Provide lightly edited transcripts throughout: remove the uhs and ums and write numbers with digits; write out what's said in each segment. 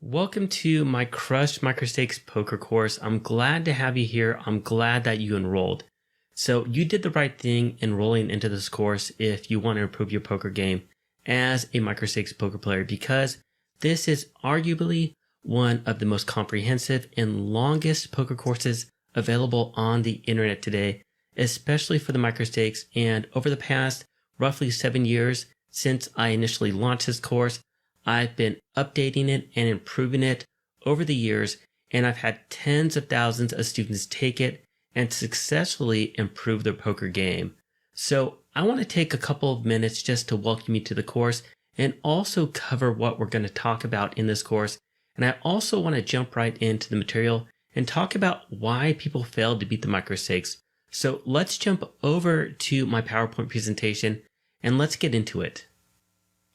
Welcome to my Crush Microstakes poker course. I'm glad to have you here. I'm glad that you enrolled. So you did the right thing enrolling into this course if you want to improve your poker game as a microstakes poker player, because this is arguably one of the most comprehensive and longest poker courses available on the internet today, especially for the microstakes. And over the past roughly 7 years since I initially launched this course, I've been updating it and improving it over the years, and I've had tens of thousands of students take it and successfully improve their poker game. So I want to take a couple of minutes just to welcome you to the course and also cover what we're going to talk about in this course. And I also want to jump right into the material and talk about why people fail to beat the microstakes. So let's jump over to my PowerPoint presentation and let's get into it.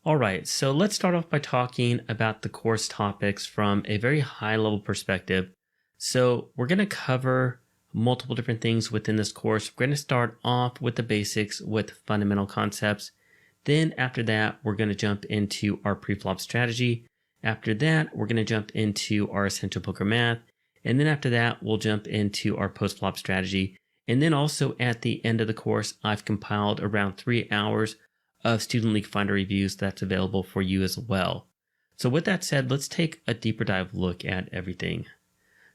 Alright, so let's start off by talking about the course topics from a very high level perspective. So we're going to cover multiple different things within this course. We're going to start off with the basics with fundamental concepts. Then after that, we're going to jump into our pre-flop strategy. After that, we're going to jump into our essential poker math. And then after that, we'll jump into our post-flop strategy. And then also at the end of the course, I've compiled around 3 hours of Student League Finder reviews that's available for you as well. So with that said, let's take a deeper dive look at everything.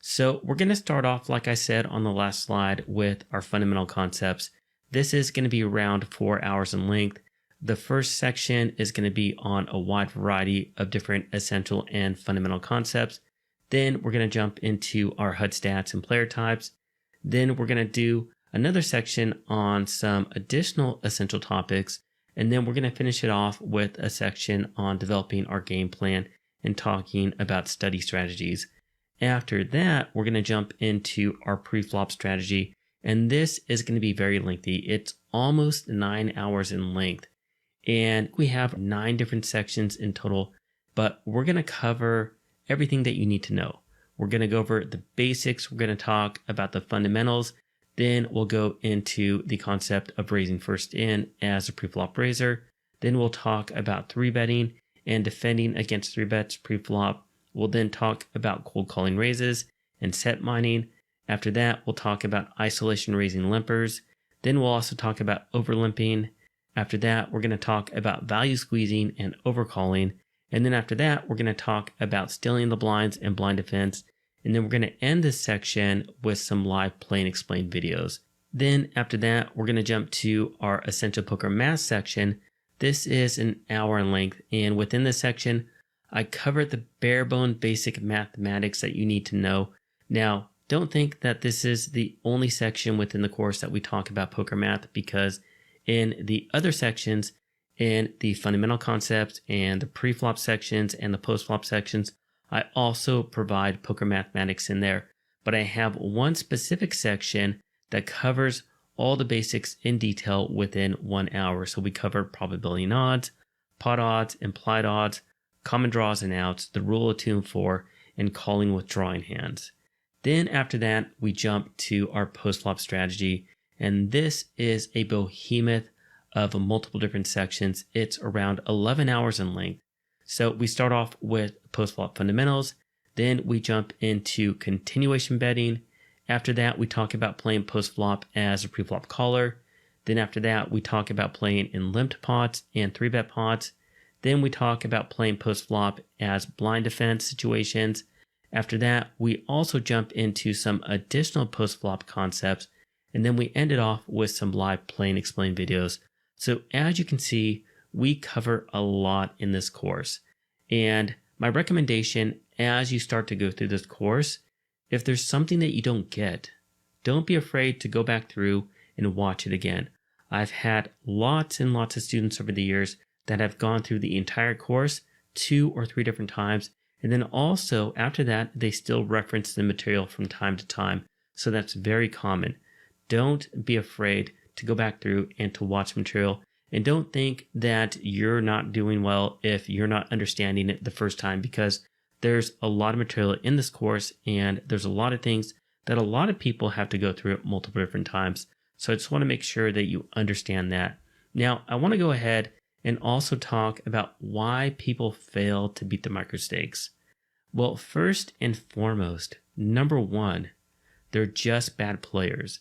So we're going to start off, like I said on the last slide, with our fundamental concepts. This is going to be around 4 hours in length. The first section is going to be on a wide variety of different essential and fundamental concepts. Then we're going to jump into our HUD stats and player types. Then we're going to do another section on some additional essential topics. And then we're going to finish it off with a section on developing our game plan and talking about study strategies. After that, we're going to jump into our pre-flop strategy. And this is going to be very lengthy. It's almost 9 hours in length. And we have 9 different sections in total, but we're going to cover everything that you need to know. We're going to go over the basics. We're going to talk about the fundamentals. Then we'll go into the concept of raising first in as a pre-flop raiser. Then we'll talk about 3-betting and defending against 3-bets pre-flop. We'll then talk about cold calling raises and set mining. After that, we'll talk about isolation raising limpers. Then we'll also talk about overlimping. After that, we're going to talk about value squeezing and overcalling. And then after that, we're going to talk about stealing the blinds and blind defense. And then we're going to end this section with some live play and explain videos. Then after that, we're going to jump to our essential poker math section. This is an hour in length. And within this section, I covered the bare bone basic mathematics that you need to know. Now, don't think that this is the only section within the course that we talk about poker math, because in the other sections, in the fundamental concepts and the pre-flop sections and the post-flop sections, I also provide poker mathematics in there, but I have one specific section that covers all the basics in detail within 1 hour. So we cover probability and odds, pot odds, implied odds, common draws and outs, the rule of 2 and 4, and calling with drawing hands. Then after that, we jump to our post-flop strategy, and this is a behemoth of multiple different sections. It's around 11 hours in length. So we start off with post-flop fundamentals, then we jump into continuation betting. After that, we talk about playing post-flop as a pre-flop caller. Then after that, we talk about playing in limped pots and 3-bet pots. Then we talk about playing post-flop as blind defense situations. After that, we also jump into some additional post-flop concepts. And then we end it off with some live play and explain videos. So as you can see, we cover a lot in this course. And my recommendation as you start to go through this course, if there's something that you don't get, don't be afraid to go back through and watch it again. I've had lots and lots of students over the years that have gone through the entire course 2 or 3 different times. And then also after that, they still reference the material from time to time. So that's very common. Don't be afraid to go back through and to watch material. And don't think that you're not doing well if you're not understanding it the first time, because there's a lot of material in this course and there's a lot of things that a lot of people have to go through at multiple different times. So I just want to make sure that you understand that. Now, I want to go ahead and also talk about why people fail to beat the microstakes. Well, first and foremost, number one, they're just bad players.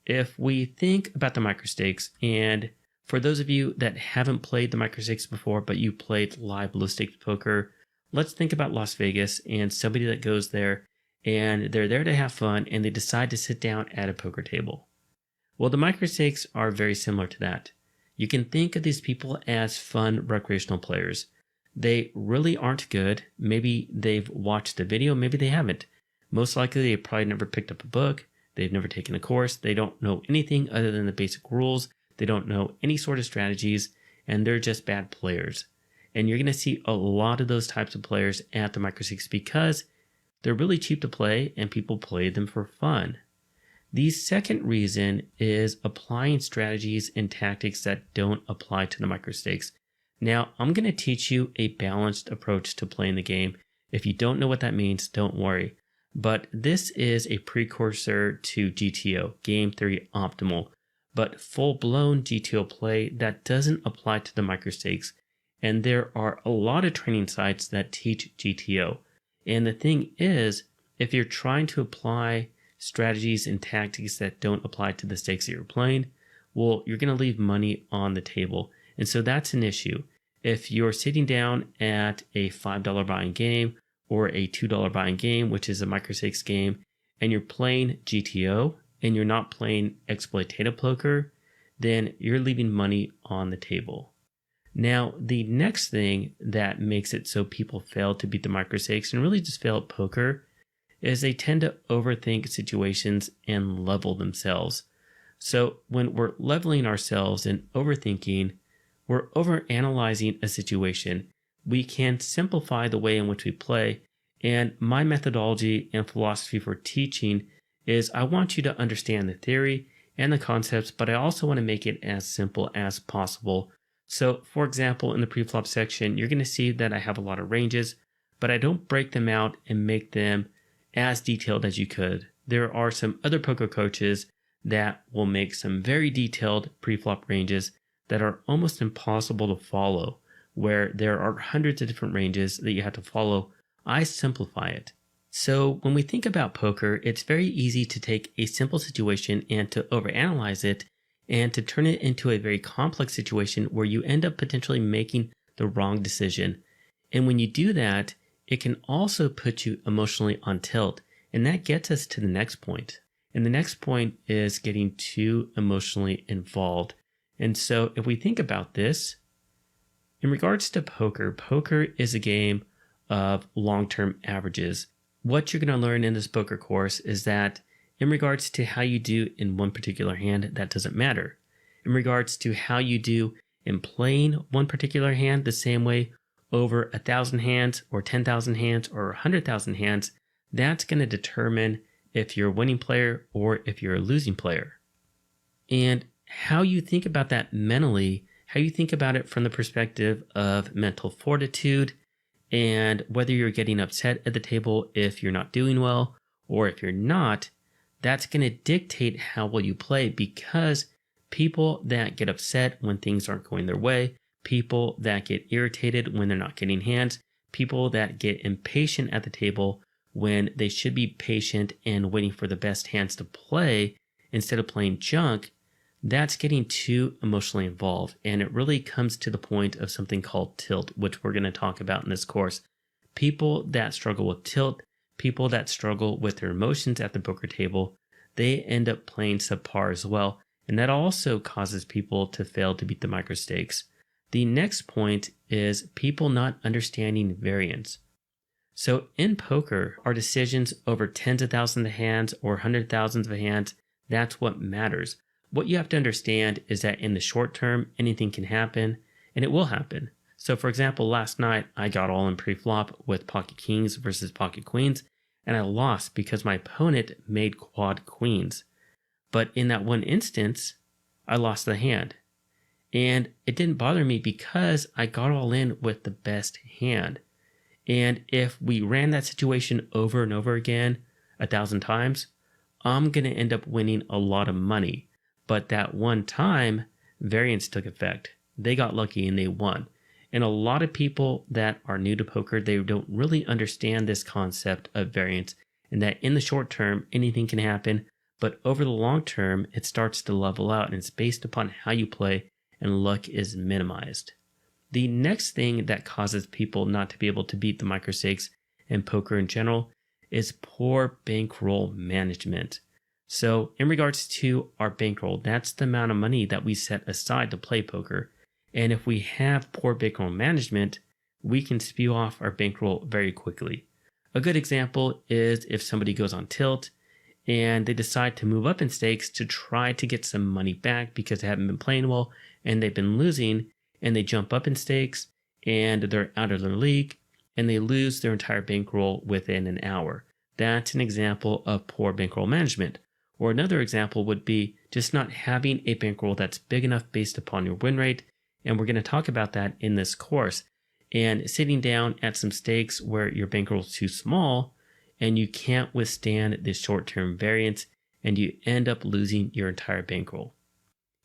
If we think about the microstakes, and for those of you that haven't played the microstakes before, but you played live low stakes poker, let's think about Las Vegas and somebody that goes there and they're there to have fun and they decide to sit down at a poker table. Well, the microstakes are very similar to that. You can think of these people as fun recreational players. They really aren't good. Maybe they've watched the video, maybe they haven't. Most likely they probably never picked up a book. They've never taken a course. They don't know anything other than the basic rules. They don't know any sort of strategies, and they're just bad players. And you're going to see a lot of those types of players at the microstakes because they're really cheap to play and people play them for fun. The second reason is applying strategies and tactics that don't apply to the microstakes. Now, I'm going to teach you a balanced approach to playing the game. If you don't know what that means, don't worry. But this is a precursor to GTO, Game Theory Optimal, but full-blown GTO play that doesn't apply to the microstakes. And there are a lot of training sites that teach GTO. And the thing is, if you're trying to apply strategies and tactics that don't apply to the stakes that you're playing, well, you're going to leave money on the table. And so that's an issue. If you're sitting down at a $5 buy-in game or a $2 buy-in game, which is a microstakes game, and you're playing GTO and you're not playing exploitative poker, then you're leaving money on the table. Now, the next thing that makes it so people fail to beat the microstakes and really just fail at poker is they tend to overthink situations and level themselves. So when we're leveling ourselves and overthinking, we're overanalyzing a situation. We can simplify the way in which we play. And my methodology and philosophy for teaching is I want you to understand the theory and the concepts, but I also want to make it as simple as possible. So for example, in the pre-flop section, you're going to see that I have a lot of ranges, but I don't break them out and make them as detailed as you could. There are some other poker coaches that will make some very detailed pre-flop ranges that are almost impossible to follow, where there are hundreds of different ranges that you have to follow. I simplify it. So when we think about poker, it's very easy to take a simple situation and to overanalyze it and to turn it into a very complex situation where you end up potentially making the wrong decision. And when you do that, it can also put you emotionally on tilt. And that gets us to the next point. And the next point is getting too emotionally involved. And so if we think about this, in regards to poker, poker is a game of long-term averages. What you're going to learn in this poker course is that in regards to how you do in one particular hand, that doesn't matter. In regards to how you do in playing one particular hand the same way over 1,000 hands or 10,000 hands or 100,000 hands, that's going to determine if you're a winning player or if you're a losing player. And how you think about that mentally, how you think about it from the perspective of mental fortitude, and whether you're getting upset at the table if you're not doing well or if you're not, that's going to dictate how well you play, because people that get upset when things aren't going their way, people that get irritated when they're not getting hands, people that get impatient at the table when they should be patient and waiting for the best hands to play instead of playing junk, that's getting too emotionally involved. And it really comes to the point of something called tilt, which we're going to talk about in this course. People that struggle with tilt, people that struggle with their emotions at the poker table, they end up playing subpar as well. And that also causes people to fail to beat the microstakes. The next point is people not understanding variance. So in poker, our decisions over tens of thousands of hands or hundred thousands of hands, that's what matters. What you have to understand is that in the short term, anything can happen, and it will happen. So for example, last night, I got all in pre-flop with pocket kings versus pocket queens, and I lost because my opponent made quad queens. But in that one instance, I lost the hand. And it didn't bother me because I got all in with the best hand. And if we ran that situation over and over again 1,000 times, I'm going to end up winning a lot of money. But that one time, variance took effect. They got lucky and they won. And a lot of people that are new to poker, they don't really understand this concept of variance, and that in the short term, anything can happen. But over the long term, it starts to level out, and it's based upon how you play, and luck is minimized. The next thing that causes people not to be able to beat the microstakes and poker in general is poor bankroll management. So in regards to our bankroll, that's the amount of money that we set aside to play poker. And if we have poor bankroll management, we can spew off our bankroll very quickly. A good example is if somebody goes on tilt and they decide to move up in stakes to try to get some money back because they haven't been playing well and they've been losing, and they jump up in stakes and they're out of their league and they lose their entire bankroll within an hour. That's an example of poor bankroll management. Or another example would be just not having a bankroll that's big enough based upon your win rate. And we're going to talk about that in this course. And sitting down at some stakes where your bankroll is too small and you can't withstand this short-term variance and you end up losing your entire bankroll.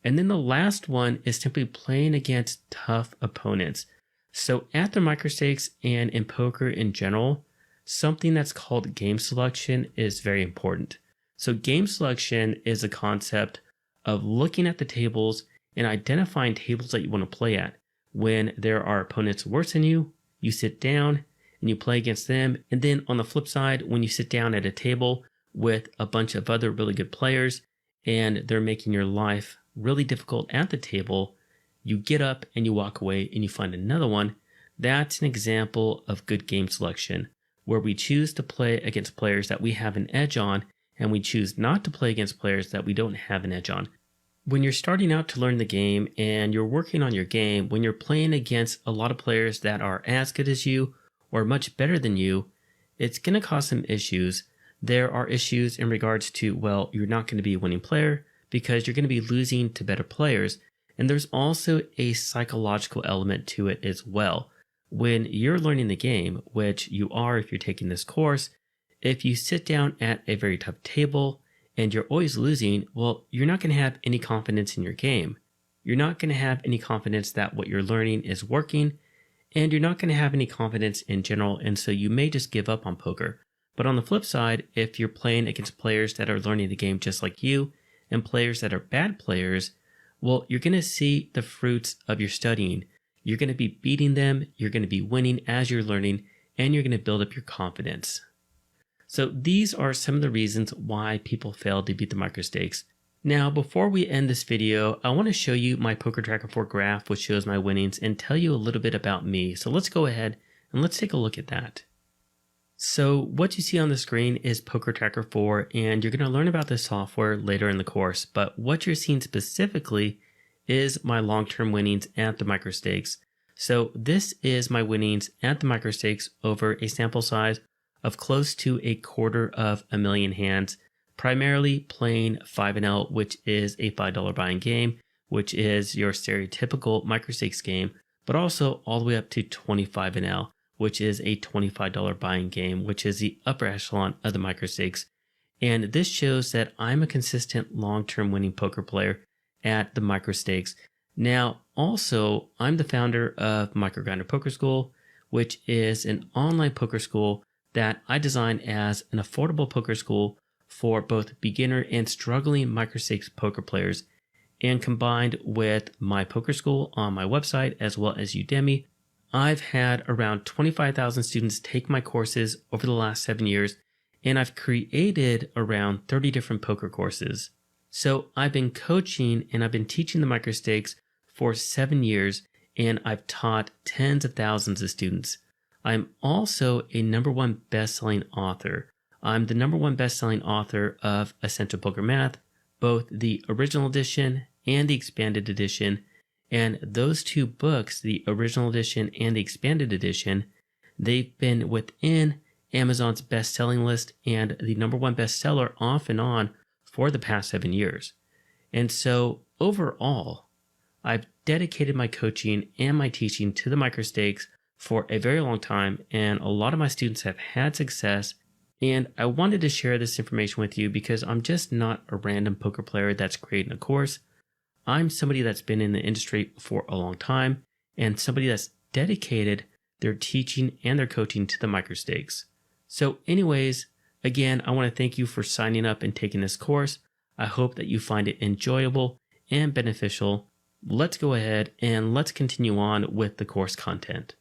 And then the last one is simply playing against tough opponents. So at the microstakes and in poker in general, something that's called game selection is very important. So game selection is a concept of looking at the tables and identifying tables that you want to play at. When there are opponents worse than you, you sit down and you play against them. And then on the flip side, when you sit down at a table with a bunch of other really good players and they're making your life really difficult at the table, you get up and you walk away and you find another one. That's an example of good game selection, where we choose to play against players that we have an edge on, and we choose not to play against players that we don't have an edge on. When you're starting out to learn the game and you're working on your game, when you're playing against a lot of players that are as good as you or much better than you, it's going to cause some issues. There are issues in regards to, well, you're not going to be a winning player because you're going to be losing to better players. And there's also a psychological element to it as well. When you're learning the game, which you are if you're taking this course, if you sit down at a very tough table and you're always losing, well, you're not going to have any confidence in your game. You're not going to have any confidence that what you're learning is working, and you're not going to have any confidence in general, and so you may just give up on poker. But on the flip side, if you're playing against players that are learning the game just like you, and players that are bad players, well, you're going to see the fruits of your studying. You're going to be beating them, you're going to be winning as you're learning, and you're going to build up your confidence. So these are some of the reasons why people fail to beat the microstakes. Now, before we end this video, I want to show you my Poker Tracker 4 graph, which shows my winnings, and tell you a little bit about me. So let's go ahead and let's take a look at that. So what you see on the screen is Poker Tracker 4, and you're going to learn about this software later in the course. But what you're seeing specifically is my long-term winnings at the microstakes. So this is my winnings at the microstakes over a sample size of close to 250,000 hands, primarily playing 5NL, which is a $5 buy-in game, which is your stereotypical microstakes game, but also all the way up to 25NL, which is a $25 buy-in game, which is the upper echelon of the microstakes. And this shows that I'm a consistent long-term winning poker player at the microstakes. Now, also, I'm the founder of Microgrinder Poker School, which is an online poker school that I designed as an affordable poker school for both beginner and struggling microstakes poker players. And combined with my poker school on my website as well as Udemy, I've had around 25,000 students take my courses over the last 7 years, and I've created around 30 different poker courses. So I've been coaching and I've been teaching the microstakes for 7 years, and I've taught tens of thousands of students. I'm also a #1 best-selling author. I'm the #1 best-selling author of Essential Poker Math, both the original edition and the expanded edition. And those two books, the original edition and the expanded edition, they've been within Amazon's best-selling list and the #1 bestseller off and on for the past 7 years. And so overall, I've dedicated my coaching and my teaching to the microstakes for a very long time, and a lot of my students have had success. And I wanted to share this information with you because I'm just not a random poker player that's creating a course. I'm somebody that's been in the industry for a long time and somebody that's dedicated their teaching and their coaching to the microstakes. So anyways, again, I want to thank you for signing up and taking this course. I hope that you find it enjoyable and beneficial. Let's go ahead and let's continue on with the course content.